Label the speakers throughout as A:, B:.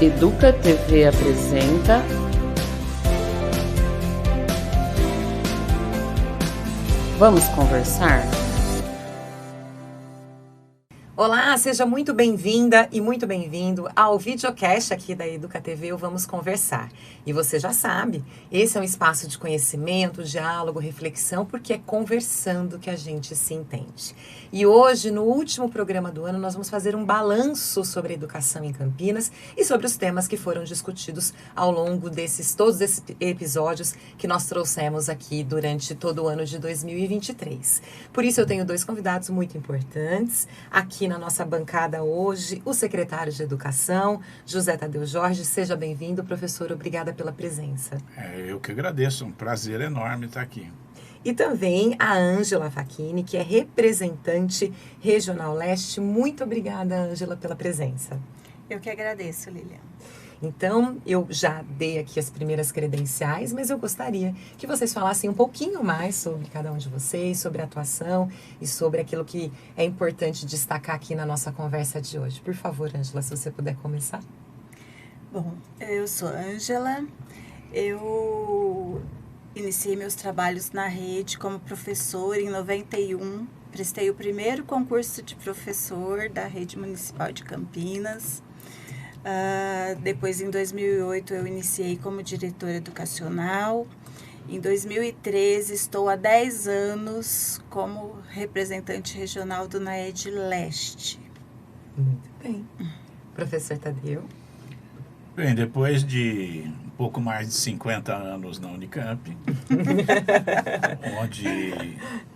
A: Educa TV apresenta Vamos Conversar?
B: Olá, seja muito bem-vinda e muito bem-vindo ao videocast aqui da Educa TV, o Vamos Conversar. E você já sabe, esse é um espaço de conhecimento, diálogo, reflexão, porque é conversando que a gente se entende. E hoje, no último programa do ano, nós vamos fazer um balanço sobre a educação em Campinas e sobre os temas que foram discutidos ao longo todos esses episódios que nós trouxemos aqui durante todo o ano de 2023. Por isso, eu tenho dois convidados muito importantes aqui na nossa bancada hoje, o secretário de Educação, José Tadeu Jorge. Seja bem-vindo, professor. Obrigada pela presença.
C: Eu que agradeço, é um prazer enorme estar aqui.
B: E também a Ângela Facchini, que é representante regional leste. Muito obrigada, Ângela, pela presença.
D: Eu que agradeço, Lilian.
B: Então, eu já dei aqui as primeiras credenciais, mas eu gostaria que vocês falassem um pouquinho mais sobre cada um de vocês, sobre a atuação e sobre aquilo que é importante destacar aqui na nossa conversa de hoje. Por favor, Ângela, se você puder começar.
D: Bom, eu sou Ângela, eu iniciei meus trabalhos na rede como professora em 91, prestei o primeiro concurso de professor da rede municipal de Campinas. Depois, em 2008, eu iniciei como diretora educacional. Em 2013, estou há 10 anos como representante regional do NAED Leste.
B: Muito bem. Professor Tadeu?
C: Bem, depois de um pouco mais de 50 anos na Unicamp,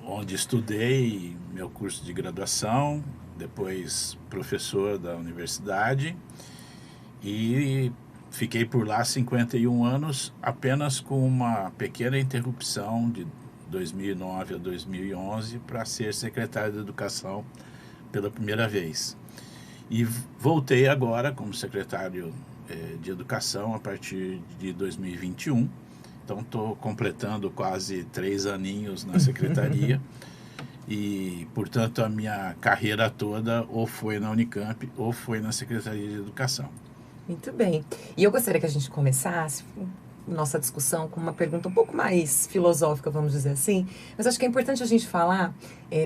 C: onde estudei meu curso de graduação, depois professor da universidade, e fiquei por lá 51 anos, apenas com uma pequena interrupção de 2009 a 2011 para ser secretário de Educação pela primeira vez. E voltei agora como secretário de Educação a partir de 2021. Então estou completando quase 3 aninhos na secretaria. E, portanto, a minha carreira toda ou foi na Unicamp ou foi na Secretaria de Educação.
B: Muito bem. E eu gostaria que a gente começasse nossa discussão com uma pergunta um pouco mais filosófica, vamos dizer assim. Mas acho que é importante a gente falar,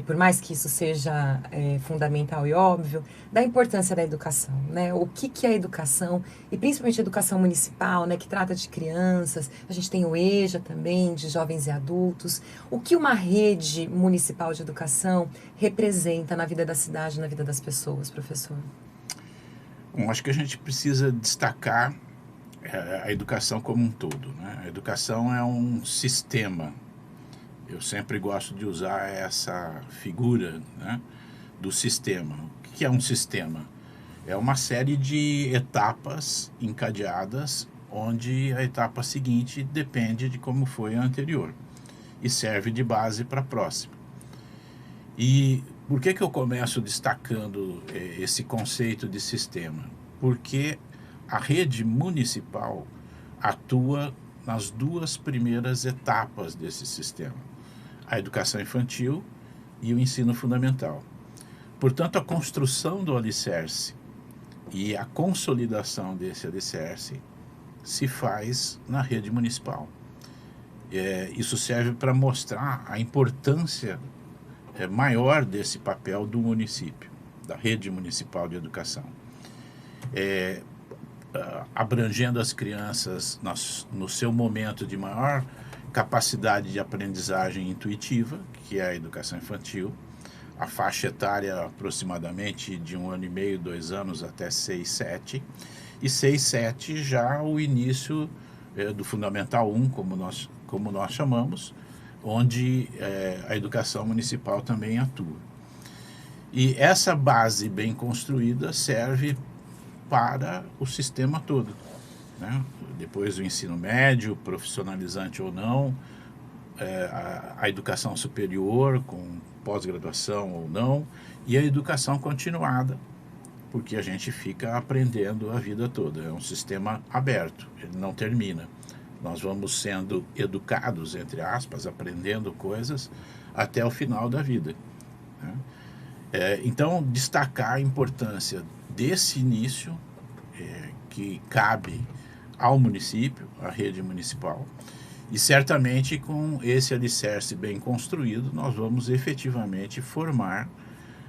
B: por mais que isso seja fundamental e óbvio, da importância da educação, né? O que é a educação, e principalmente a educação municipal, né? Que trata de crianças. A gente tem o EJA também, de jovens e adultos. O que uma rede municipal de educação representa na vida da cidade, na vida das pessoas, professor?
C: Bom, acho que a gente precisa destacar a educação como um todo, né? A educação é um sistema. Eu sempre gosto de usar essa figura, né, do sistema. O que é um sistema? É uma série de etapas encadeadas, onde a etapa seguinte depende de como foi a anterior e serve de base para a próxima. E por que eu começo destacando esse conceito de sistema? Porque a rede municipal atua nas 2 primeiras etapas desse sistema, a educação infantil e o ensino fundamental. Portanto, a construção do alicerce e a consolidação desse alicerce se faz na rede municipal. Isso serve para mostrar a importância maior desse papel do município, da rede municipal de educação. Abrangendo as crianças no seu momento de maior capacidade de aprendizagem intuitiva, que é a educação infantil, a faixa etária aproximadamente de 1 ano e meio, 2 anos até 6, 7, e 6, 7 já o início do Fundamental 1, como nós chamamos, onde a educação municipal também atua. E essa base bem construída serve para o sistema todo, né? Depois o ensino médio, profissionalizante ou não, a educação superior com pós-graduação ou não, e a educação continuada, porque a gente fica aprendendo a vida toda. É um sistema aberto, ele não termina. Nós vamos sendo educados, entre aspas, aprendendo coisas até o final da vida, né? Então, destacar a importância desse início que cabe ao município, à rede municipal. E certamente com esse alicerce bem construído, nós vamos efetivamente formar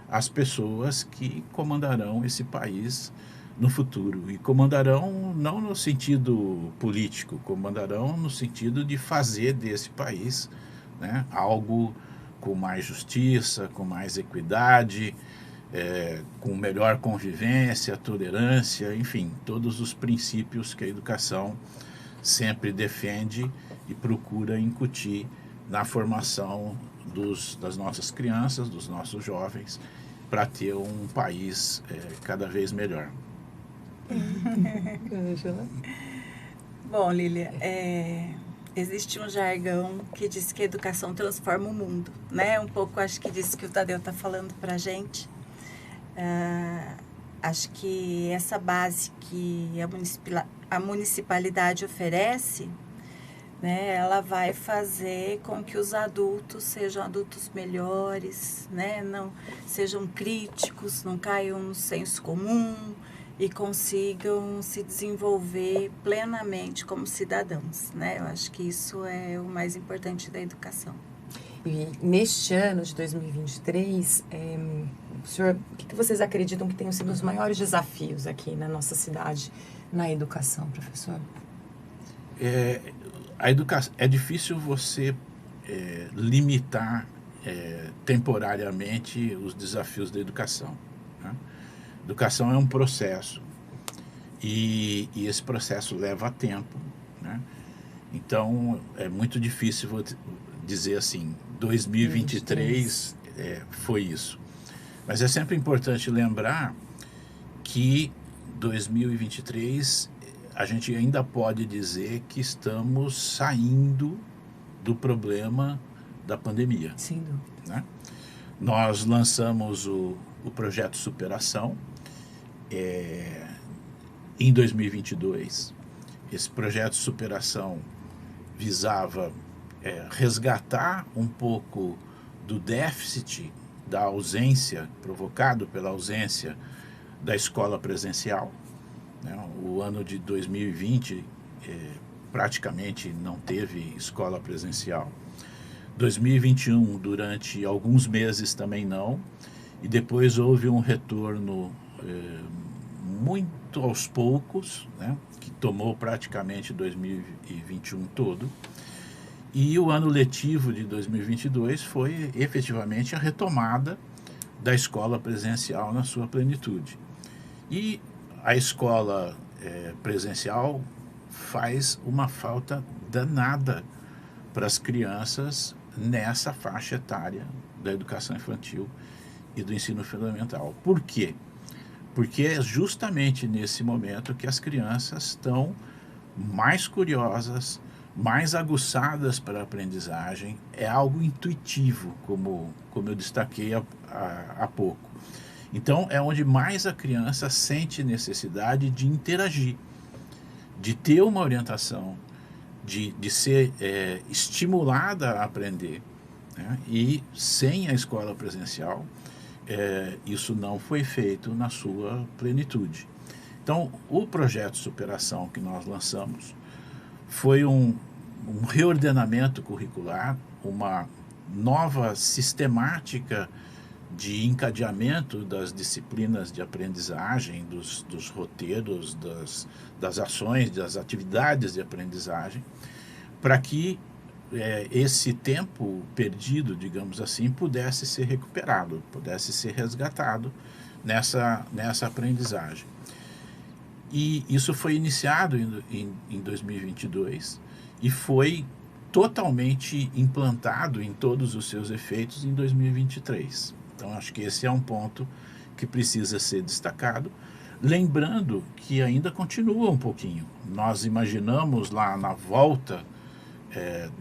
C: as pessoas que comandarão esse país no futuro. E comandarão não no sentido político, comandarão no sentido de fazer desse país, né, algo com mais justiça, com mais equidade, com melhor convivência, tolerância, enfim, todos os princípios que a educação sempre defende e procura incutir na formação das nossas crianças, dos nossos jovens, para ter um país cada vez melhor.
D: Bom, Lília, existe um jargão que diz que a educação transforma o mundo, né? Um pouco acho que disso que o Tadeu está falando para a gente. Acho que essa base que a municipalidade oferece, né, ela vai fazer com que os adultos sejam adultos melhores, né, não sejam críticos, não caiam no senso comum e consigam se desenvolver plenamente como cidadãos, né? Eu acho que isso é o mais importante da educação.
B: E neste ano de 2023, o que vocês acreditam que tenham sido os maiores desafios aqui na nossa cidade na educação, professor?
C: A educação, é difícil você limitar temporariamente os desafios da educação, né? Educação é um processo e esse processo leva tempo, né? Então é muito difícil dizer assim, 2023 foi isso. Mas é sempre importante lembrar que 2023 a gente ainda pode dizer que estamos saindo do problema da pandemia.
B: Sem dúvida.
C: Né? Nós lançamos o projeto Superação em 2022. Esse projeto Superação visava resgatar um pouco do déficit da ausência, provocado pela ausência da escola presencial. O ano de 2020 praticamente não teve escola presencial. 2021, durante alguns meses também não. E depois houve um retorno muito aos poucos, né, que tomou praticamente 2021 todo. E o ano letivo de 2022 foi efetivamente a retomada da escola presencial na sua plenitude. E a escola presencial faz uma falta danada para as crianças nessa faixa etária da educação infantil e do ensino fundamental. Por quê? Porque é justamente nesse momento que as crianças estão mais curiosas, mais aguçadas para a aprendizagem, é algo intuitivo, como eu destaquei há pouco. Então, é onde mais a criança sente necessidade de interagir, de ter uma orientação, de ser estimulada a aprender, né? E sem a escola presencial, isso não foi feito na sua plenitude. Então, o projeto Superação que nós lançamos foi um reordenamento curricular, uma nova sistemática de encadeamento das disciplinas de aprendizagem, dos roteiros, das ações, das atividades de aprendizagem, para que esse tempo perdido, digamos assim, pudesse ser recuperado, pudesse ser resgatado nessa aprendizagem. E isso foi iniciado em 2022 e foi totalmente implantado em todos os seus efeitos em 2023. Então, acho que esse é um ponto que precisa ser destacado, lembrando que ainda continua um pouquinho. Nós imaginamos lá na volta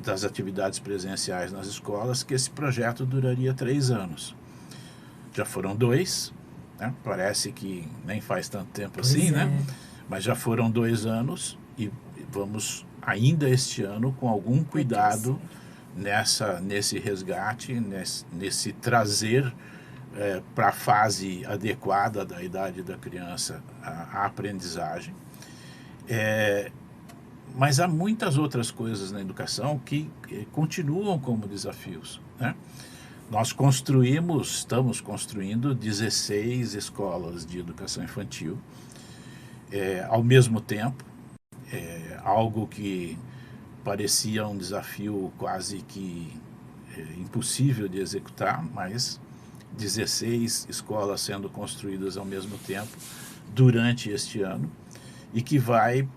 C: das atividades presenciais nas escolas que esse projeto duraria 3 anos. Já foram 2, né? Parece que nem faz tanto tempo assim, né? Mas já foram 2 anos e vamos ainda este ano com algum cuidado nesse resgate, nesse trazer para a fase adequada da idade da criança, a aprendizagem. Mas há muitas outras coisas na educação que continuam como desafios, né? Nós estamos construindo 16 escolas de educação infantil, ao mesmo tempo, algo que parecia um desafio quase que impossível de executar, mas 16 escolas sendo construídas ao mesmo tempo durante este ano, e que vai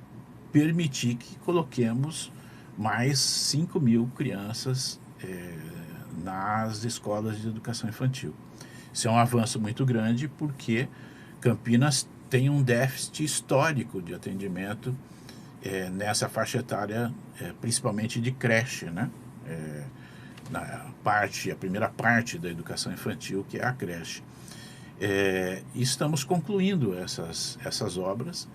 C: permitir que coloquemos mais 5.000 crianças nas escolas de educação infantil. Isso é um avanço muito grande, porque Campinas tem um déficit histórico de atendimento nessa faixa etária, principalmente de creche, né? A primeira parte da educação infantil, que é a creche. E estamos concluindo essas obras.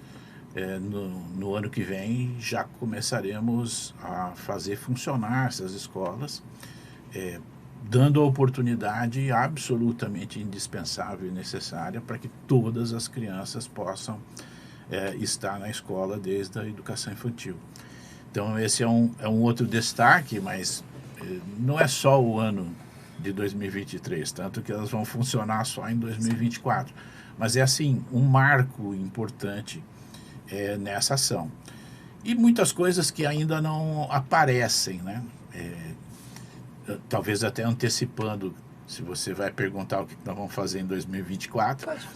C: No ano que vem já começaremos a fazer funcionar essas escolas, dando a oportunidade absolutamente indispensável e necessária para que todas as crianças possam estar na escola desde a educação infantil. Então esse é um outro destaque, mas não é só o ano de 2023, tanto que elas vão funcionar só em 2024. Mas é assim, um marco importante nessa ação. E muitas coisas que ainda não aparecem, né? Talvez até antecipando, se você vai perguntar o que nós vamos fazer em 2024.
B: Pode.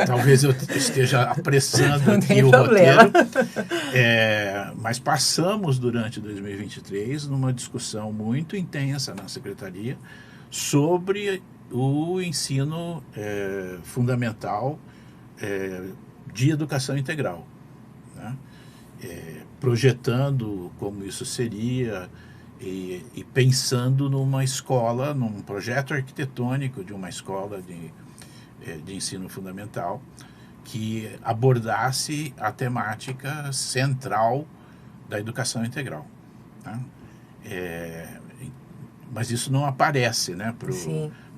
C: Talvez eu esteja apressando
B: Não
C: aqui
B: tem
C: o
B: problema.
C: roteiro. Mas passamos durante 2023 numa discussão muito intensa na Secretaria sobre o ensino fundamental de educação integral, né? Projetando como isso seria e pensando numa escola, num projeto arquitetônico de uma escola de ensino fundamental que abordasse a temática central da educação integral, né? Mas isso não aparece, né,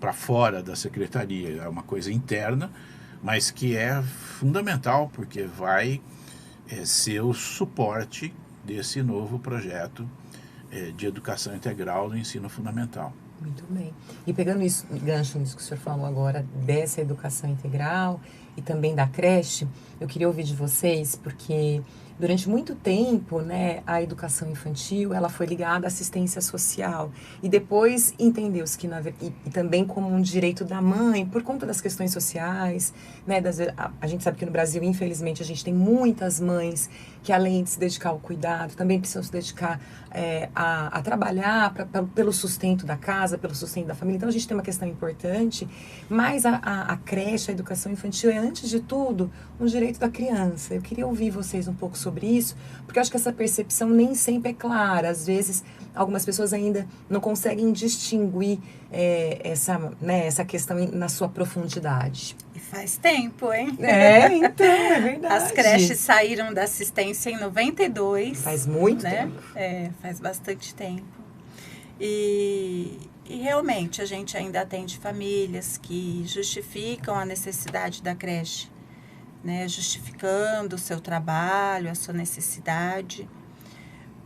C: para fora da Secretaria, é uma coisa interna, mas que é fundamental, porque vai ser o suporte desse novo projeto de educação integral no ensino fundamental.
B: Muito bem. E pegando isso, gancho nisso que o senhor falou agora, dessa educação integral e também da creche, eu queria ouvir de vocês, porque durante muito tempo, né, a educação infantil, ela foi ligada à assistência social. E depois entendeu-se que, e também como um direito da mãe, por conta das questões sociais, né, a gente sabe que no Brasil, infelizmente, a gente tem muitas mães que, além de se dedicar ao cuidado, também precisam se dedicar a trabalhar pelo sustento da casa, pelo sustento da família. Então, a gente tem uma questão importante, mas a creche, a educação infantil é, antes de tudo, um direito da criança. Eu queria ouvir vocês um pouco sobre isso, porque eu acho que essa percepção nem sempre é clara. Às vezes, algumas pessoas ainda não conseguem distinguir essa questão na sua profundidade.
D: E faz tempo, hein?
B: Então, é verdade.
D: As creches saíram da assistência em 92.
B: Faz muito
D: né?
B: tempo.
D: Faz bastante tempo. E realmente a gente ainda atende famílias que justificam a necessidade da creche, né? Justificando o seu trabalho, a sua necessidade.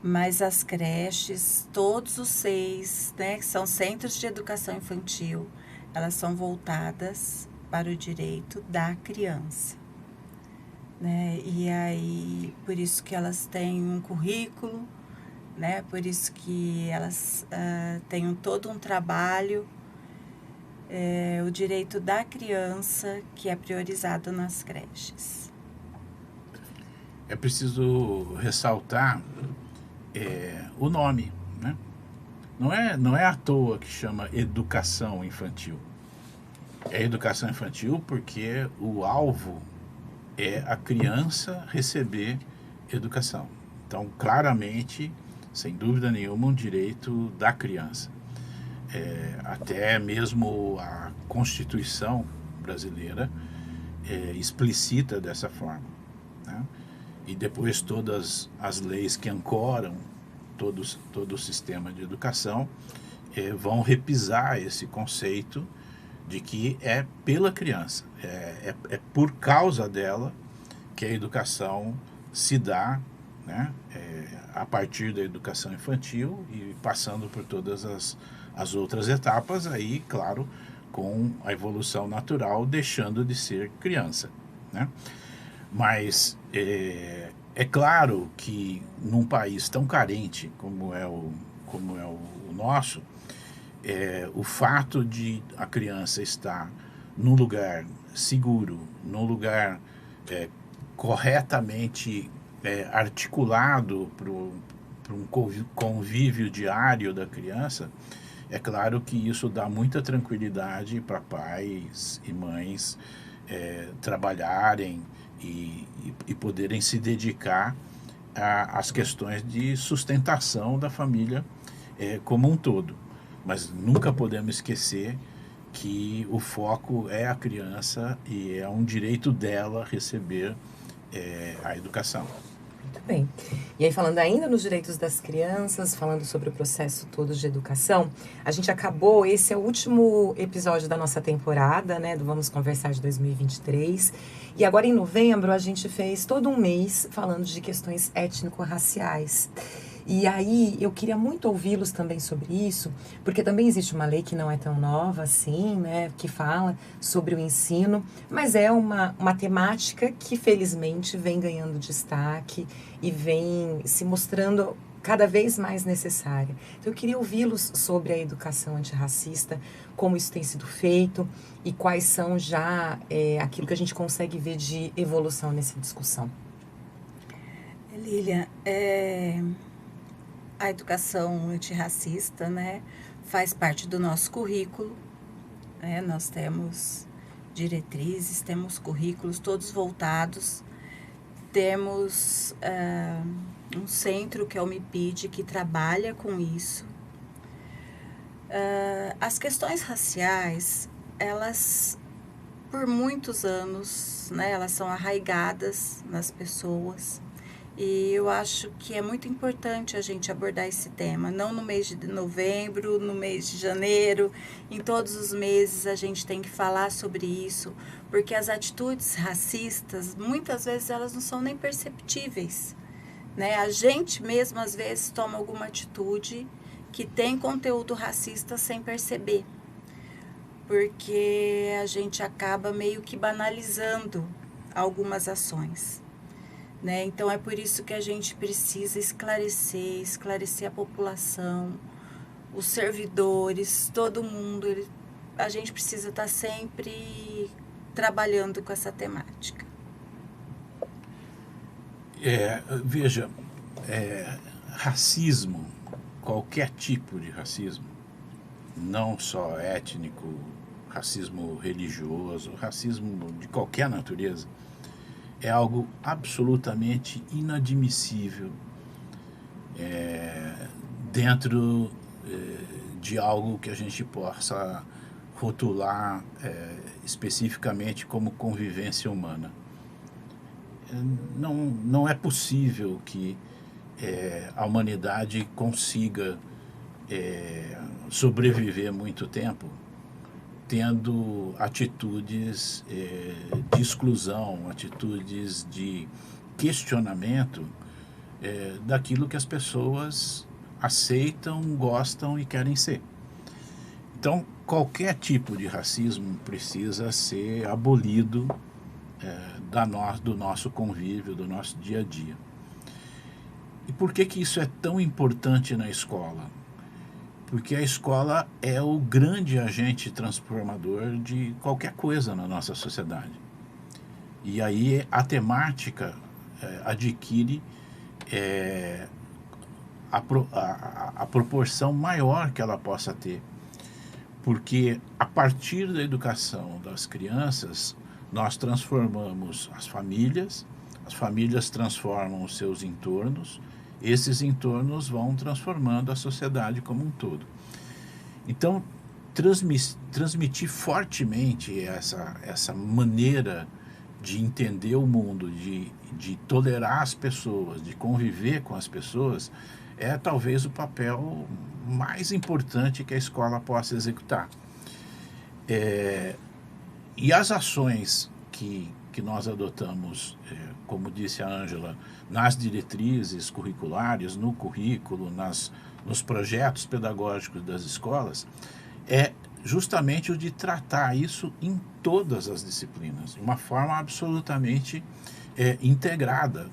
D: Mas as creches, todos os 6, né, que são centros de educação infantil, elas são voltadas para o direito da criança, né? E aí, por isso que elas têm um currículo, né? Por isso que elas têm todo um trabalho, o direito da criança que é priorizado nas creches.
C: É preciso ressaltar o nome, né? Não é à toa que chama educação infantil. É educação infantil porque o alvo é a criança receber educação. Então, claramente, sem dúvida nenhuma, um direito da criança. Até mesmo a Constituição brasileira explicita dessa forma, né? E depois todas as leis que ancoram todo o sistema de educação vão repisar esse conceito de que é pela criança, é por causa dela que a educação se dá, né, a partir da educação infantil e passando por todas as outras etapas, aí, claro, com a evolução natural, deixando de ser criança, né? Mas é claro que num país tão carente como é o nosso, o fato de a criança estar num lugar seguro, num lugar corretamente articulado para um convívio diário da criança, é claro que isso dá muita tranquilidade para pais e mães trabalharem e poderem se dedicar às questões de sustentação da família como um todo. Mas nunca podemos esquecer que o foco é a criança e é um direito dela receber a educação.
B: Muito bem. E aí, falando ainda nos direitos das crianças, falando sobre o processo todo de educação, a gente acabou, esse é o último episódio da nossa temporada, né, do Vamos Conversar de 2023. E agora, em novembro, a gente fez todo um mês falando de questões étnico-raciais. E aí, eu queria muito ouvi-los também sobre isso, porque também existe uma lei que não é tão nova assim, né, que fala sobre o ensino, mas é uma temática que, felizmente, vem ganhando destaque e vem se mostrando cada vez mais necessária. Então, eu queria ouvi-los sobre a educação antirracista, como isso tem sido feito e quais são já aquilo que a gente consegue ver de evolução nessa discussão.
D: Lilian, a educação antirracista, né, faz parte do nosso currículo, né? Nós temos diretrizes, temos currículos todos voltados, temos um centro que é o MIPID que trabalha com isso. As questões raciais, elas, por muitos anos, né, elas são arraigadas nas pessoas. E eu acho que é muito importante a gente abordar esse tema, não no mês de novembro, no mês de janeiro, em todos os meses a gente tem que falar sobre isso, porque as atitudes racistas, muitas vezes elas não são nem perceptíveis, né? A gente mesmo às vezes toma alguma atitude que tem conteúdo racista sem perceber, porque a gente acaba meio que banalizando algumas ações. Né? Então, é por isso que a gente precisa esclarecer a população, os servidores, todo mundo. A gente precisa estar sempre trabalhando com essa temática.
C: Veja, racismo, qualquer tipo de racismo, não só étnico, racismo religioso, racismo de qualquer natureza, é algo absolutamente inadmissível dentro de algo que a gente possa rotular especificamente como convivência humana. Não é possível que a humanidade consiga sobreviver muito tempo tendo atitudes de exclusão, atitudes de questionamento daquilo que as pessoas aceitam, gostam e querem ser. Então, qualquer tipo de racismo precisa ser abolido do nosso convívio, do nosso dia a dia. E por que isso é tão importante na escola? Porque a escola é o grande agente transformador de qualquer coisa na nossa sociedade. E aí a temática adquire a proporção maior que ela possa ter. Porque a partir da educação das crianças, nós transformamos as famílias transformam os seus entornos, esses entornos vão transformando a sociedade como um todo. Então, transmitir fortemente essa maneira de entender o mundo, de tolerar as pessoas, de conviver com as pessoas, é talvez o papel mais importante que a escola possa executar. E as ações que nós adotamos, como disse a Ângela, nas diretrizes curriculares, no currículo, nos projetos pedagógicos das escolas, é justamente o de tratar isso em todas as disciplinas, de uma forma absolutamente integrada,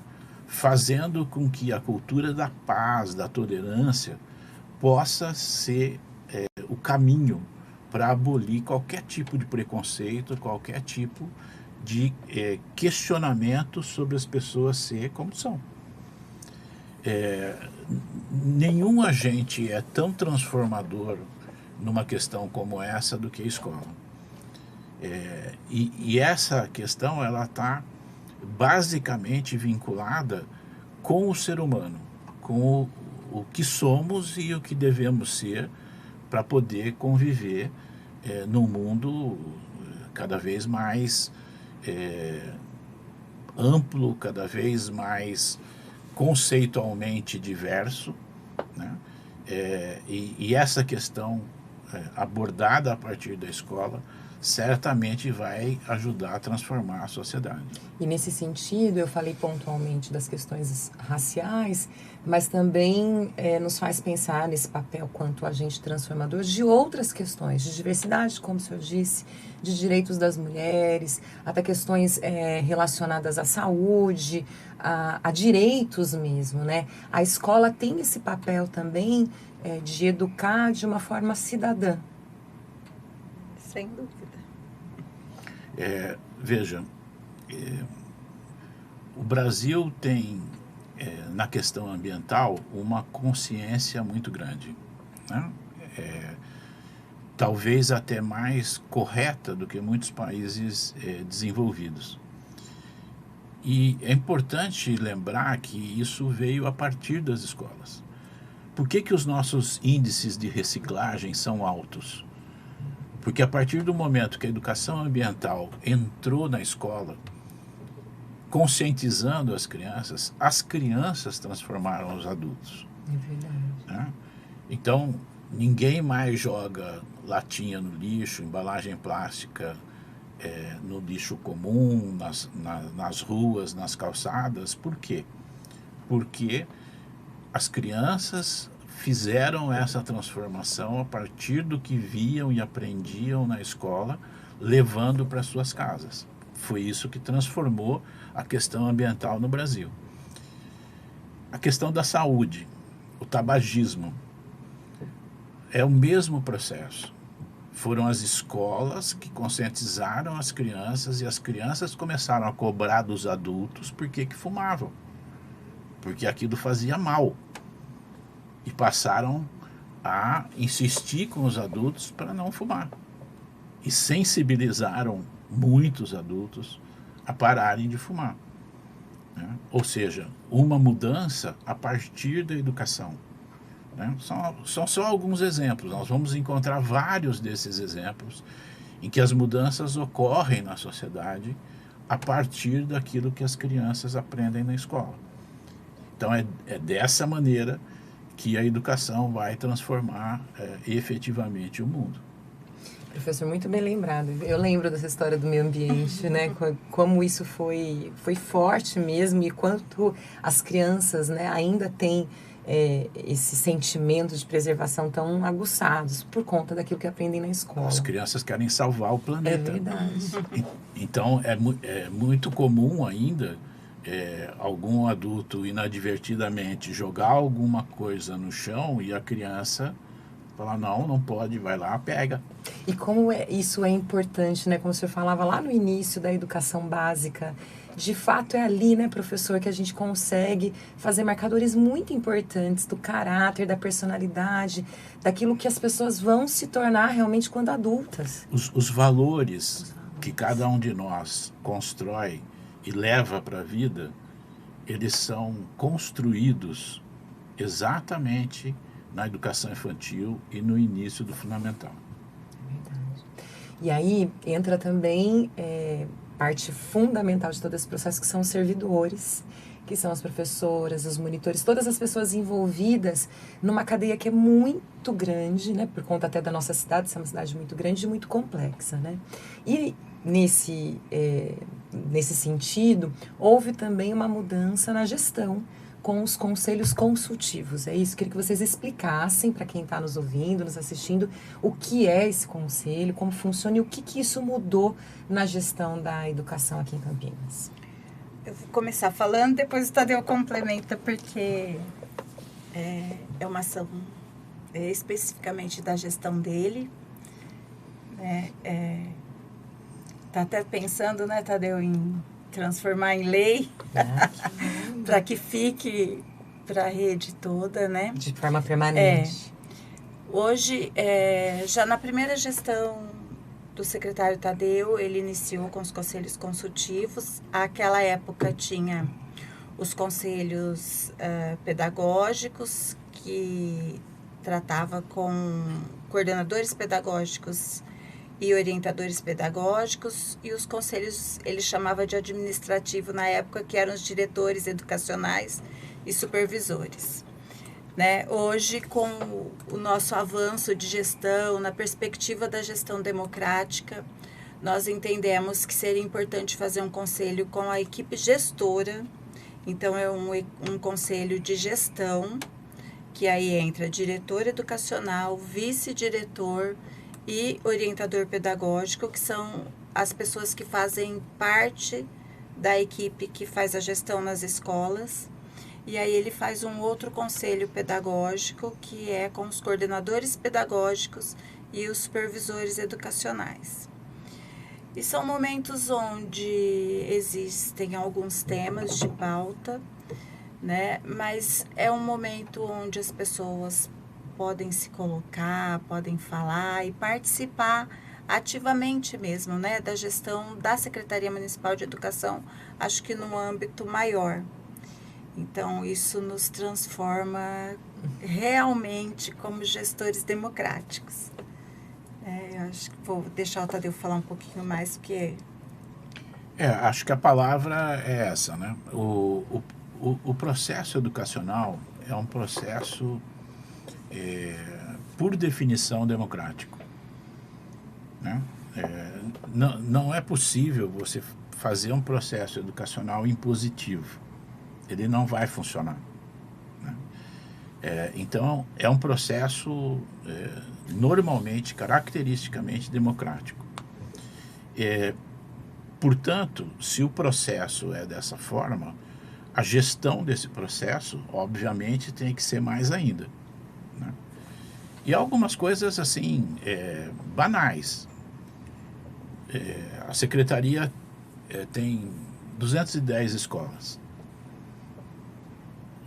C: fazendo com que a cultura da paz, da tolerância, possa ser o caminho para abolir qualquer tipo de preconceito, qualquer tipo de questionamento sobre as pessoas ser como são. Nenhum agente é tão transformador numa questão como essa do que a escola. E essa questão ela está basicamente vinculada com o ser humano, com o que somos e o que devemos ser para poder conviver num mundo cada vez mais amplo, cada vez mais conceitualmente diverso, né? E essa questão abordada a partir da escola certamente vai ajudar a transformar a sociedade.
B: E nesse sentido, eu falei pontualmente das questões raciais, mas também nos faz pensar nesse papel quanto agente transformador de outras questões, de diversidade, como o senhor disse, de direitos das mulheres, até questões relacionadas à saúde, a direitos mesmo, né? A escola tem esse papel também de educar de uma forma cidadã.
D: Sem dúvida.
C: Veja, o Brasil tem, na questão ambiental, uma consciência muito grande, né? Talvez até mais correta do que muitos países desenvolvidos. E é importante lembrar que isso veio a partir das escolas. Por que os nossos índices de reciclagem são altos? Porque a partir do momento que a educação ambiental entrou na escola, conscientizando as crianças transformaram os adultos.
B: É verdade.
C: Né? Então, ninguém mais joga latinha no lixo, embalagem plástica no lixo comum, nas ruas, nas calçadas. Por quê? Porque as crianças fizeram essa transformação a partir do que viam e aprendiam na escola, levando para suas casas. Foi isso que transformou a questão ambiental no Brasil. A questão da saúde, o tabagismo, é o mesmo processo. Foram as escolas que conscientizaram as crianças e as crianças começaram a cobrar dos adultos por que fumavam. Porque aquilo fazia mal. E passaram a insistir com os adultos para não fumar. E sensibilizaram muitos adultos a pararem de fumar. Né? Ou seja, uma mudança a partir da educação. Né? São só alguns exemplos. Nós vamos encontrar vários desses exemplos em que as mudanças ocorrem na sociedade a partir daquilo que as crianças aprendem na escola. Então é dessa maneira que a educação vai transformar efetivamente o mundo.
B: Professor, muito bem lembrado. Eu lembro dessa história do meio ambiente, né? Como isso foi forte mesmo e quanto as crianças, né, ainda têm esse sentimento de preservação tão aguçados por conta daquilo que aprendem na escola.
C: As crianças querem salvar o planeta.
B: É verdade.
C: Então, é muito comum ainda algum adulto inadvertidamente jogar alguma coisa no chão e a criança falar, não pode, vai lá, pega.
B: E como isso é importante, né? Como o senhor falava lá no início da educação básica, de fato é ali, né, professor, que a gente consegue fazer marcadores muito importantes do caráter, da personalidade, daquilo que as pessoas vão se tornar realmente quando adultas.
C: Os valores que cada um de nós constrói e leva para a vida, eles são construídos exatamente na educação infantil e no início do fundamental.
B: É verdade. E aí entra também parte fundamental de todo esse processo, que são os servidores. que são as professoras, os monitores, todas as pessoas envolvidas numa cadeia que é muito grande, né? Por conta até da nossa cidade, ser uma cidade muito grande e muito complexa, né? E nesse sentido, houve também uma mudança na gestão com os conselhos consultivos. É isso, queria que vocês explicassem para quem está nos ouvindo, nos assistindo, o que é esse conselho, como funciona e o que isso mudou na gestão da educação aqui em Campinas.
D: Eu vou começar falando, depois o Tadeu complementa, porque é uma ação especificamente da gestão dele. Tá até pensando, né, Tadeu, em transformar em lei, para que fique para a rede toda, né?
B: De forma permanente.
D: Hoje, já na primeira gestão do secretário Tadeu, ele iniciou com os conselhos consultivos. Àquela época tinha os conselhos pedagógicos, que tratava com coordenadores pedagógicos e orientadores pedagógicos, e os conselhos ele chamava de administrativo na época, que eram os diretores educacionais e supervisores. Né? Hoje, com o nosso avanço de gestão, na perspectiva da gestão democrática, nós entendemos que seria importante fazer um conselho com a equipe gestora. Então, é um conselho de gestão, que aí entra diretor educacional, vice-diretor e orientador pedagógico, que são as pessoas que fazem parte da equipe que faz a gestão nas escolas. E aí ele faz um outro conselho pedagógico, que é com os coordenadores pedagógicos e os supervisores educacionais. E são momentos onde existem alguns temas de pauta, né? Mas é um momento onde as pessoas podem se colocar, podem falar e participar ativamente mesmo, né, da gestão da Secretaria Municipal de Educação, acho que num âmbito maior. Então, isso nos transforma realmente como gestores democráticos. Eu acho que vou deixar o Tadeu falar um pouquinho mais, porque...
C: Acho que a palavra é essa, né? O processo educacional é um processo, por definição, democrático. Né? Não é possível você fazer um processo educacional impositivo. Ele não vai funcionar. Né? Então, é um processo normalmente, caracteristicamente democrático. Portanto, se o processo é dessa forma, a gestão desse processo, obviamente, tem que ser mais ainda. Né? E algumas coisas, assim, banais. A secretaria tem 210 escolas.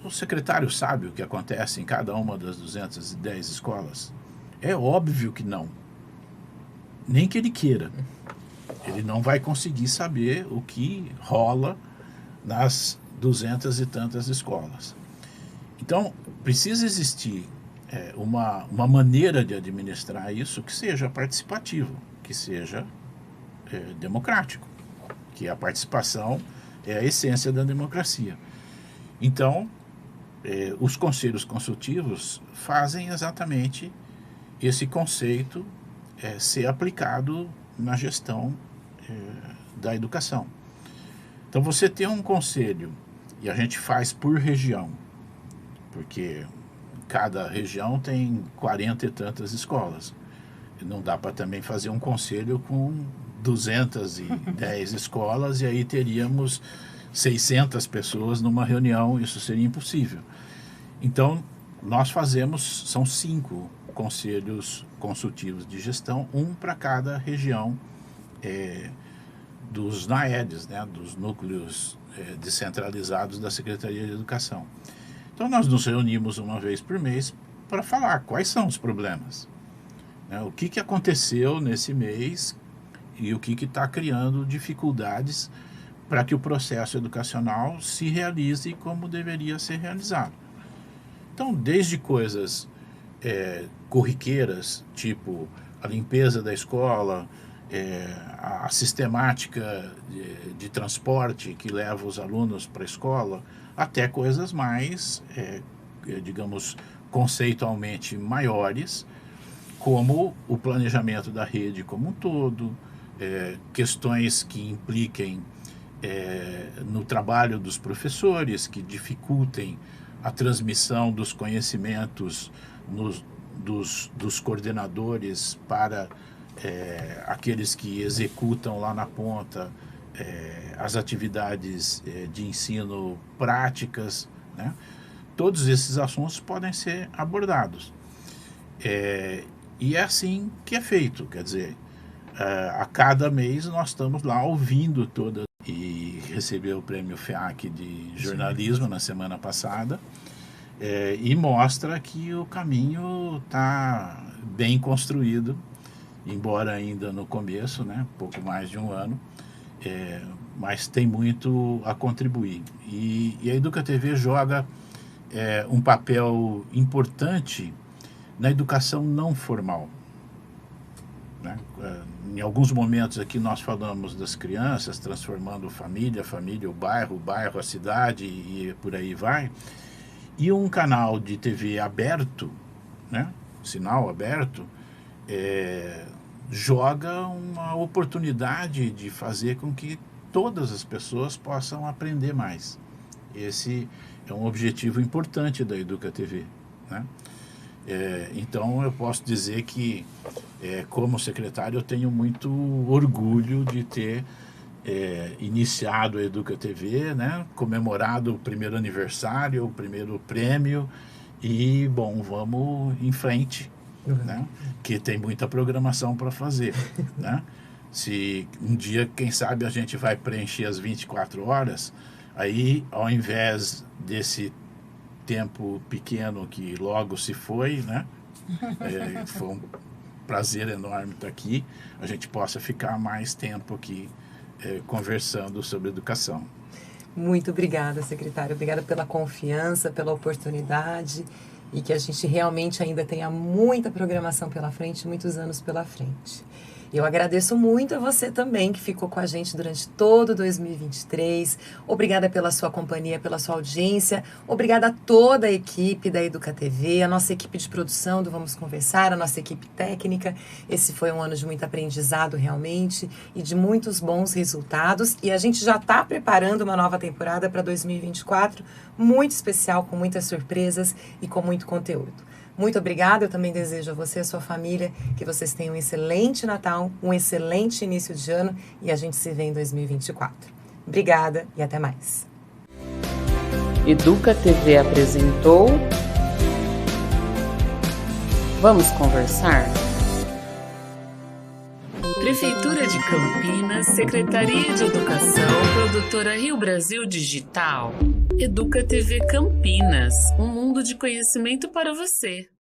C: O secretário sabe o que acontece em cada uma das 210 escolas? É óbvio que não. Nem que ele queira. Ele não vai conseguir saber o que rola nas 200 e tantas escolas. Então, precisa existir uma maneira de administrar isso que seja participativo, que seja democrático, que a participação é a essência da democracia. Então, os conselhos consultivos fazem exatamente esse conceito ser aplicado na gestão da educação. Então, você tem um conselho, e a gente faz por região, porque cada região tem 40 e tantas escolas. E não dá para também fazer um conselho com 210 escolas, e aí teríamos 600 pessoas numa reunião, isso seria impossível. Então, nós fazemos, são 5 conselhos consultivos de gestão, um para cada região dos NAEDs, né, dos núcleos descentralizados da Secretaria de Educação. Então, nós nos reunimos uma vez por mês para falar quais são os problemas, né, o que aconteceu nesse mês e o que está criando dificuldades para que o processo educacional se realize como deveria ser realizado. Então, desde coisas corriqueiras, tipo a limpeza da escola, a sistemática de transporte que leva os alunos para a escola, até coisas mais, digamos, conceitualmente maiores, como o planejamento da rede como um todo, questões que impliquem no trabalho dos professores, que dificultem a transmissão dos conhecimentos dos coordenadores para aqueles que executam lá na ponta as atividades de ensino práticas, né? Todos esses assuntos podem ser abordados. E é assim que é feito, quer dizer, a cada mês nós estamos lá ouvindo todas, e recebeu o prêmio FEAC de jornalismo na semana passada, e mostra que o caminho está bem construído, embora ainda no começo, né, pouco mais de um ano, mas tem muito a contribuir. E a EducaTV joga um papel importante na educação não formal, né? Em alguns momentos aqui nós falamos das crianças transformando família, o bairro, a cidade e por aí vai. E um canal de TV aberto, né? Sinal aberto, joga uma oportunidade de fazer com que todas as pessoas possam aprender mais. Esse é um objetivo importante da EducaTV, né? Então eu posso dizer que, como secretário, eu tenho muito orgulho de ter iniciado a EducaTV, né? Comemorado o primeiro aniversário, o primeiro prêmio, e bom, vamos em frente, né? Que tem muita programação para fazer, né? Se um dia, quem sabe, a gente vai preencher as 24 horas, aí ao invés desse tempo pequeno que logo se foi, né? Foi um prazer enorme estar aqui, a gente possa ficar mais tempo aqui conversando sobre educação.
B: Muito obrigada, secretário. Obrigada pela confiança, pela oportunidade, e que a gente realmente ainda tenha muita programação pela frente, muitos anos pela frente. Eu agradeço muito a você também, que ficou com a gente durante todo 2023. Obrigada pela sua companhia, pela sua audiência. Obrigada a toda a equipe da EducaTV, a nossa equipe de produção do Vamos Conversar, a nossa equipe técnica. Esse foi um ano de muito aprendizado, realmente, e de muitos bons resultados. E a gente já está preparando uma nova temporada para 2024, muito especial, com muitas surpresas e com muito conteúdo. Muito obrigada, eu também desejo a você e a sua família que vocês tenham um excelente Natal, um excelente início de ano, e a gente se vê em 2024. Obrigada e até mais.
A: EducaTV apresentou Vamos Conversar? Prefeitura de Campinas, Secretaria de Educação, Produtora Rio Brasil Digital. EducaTV Campinas, um mundo de conhecimento para você.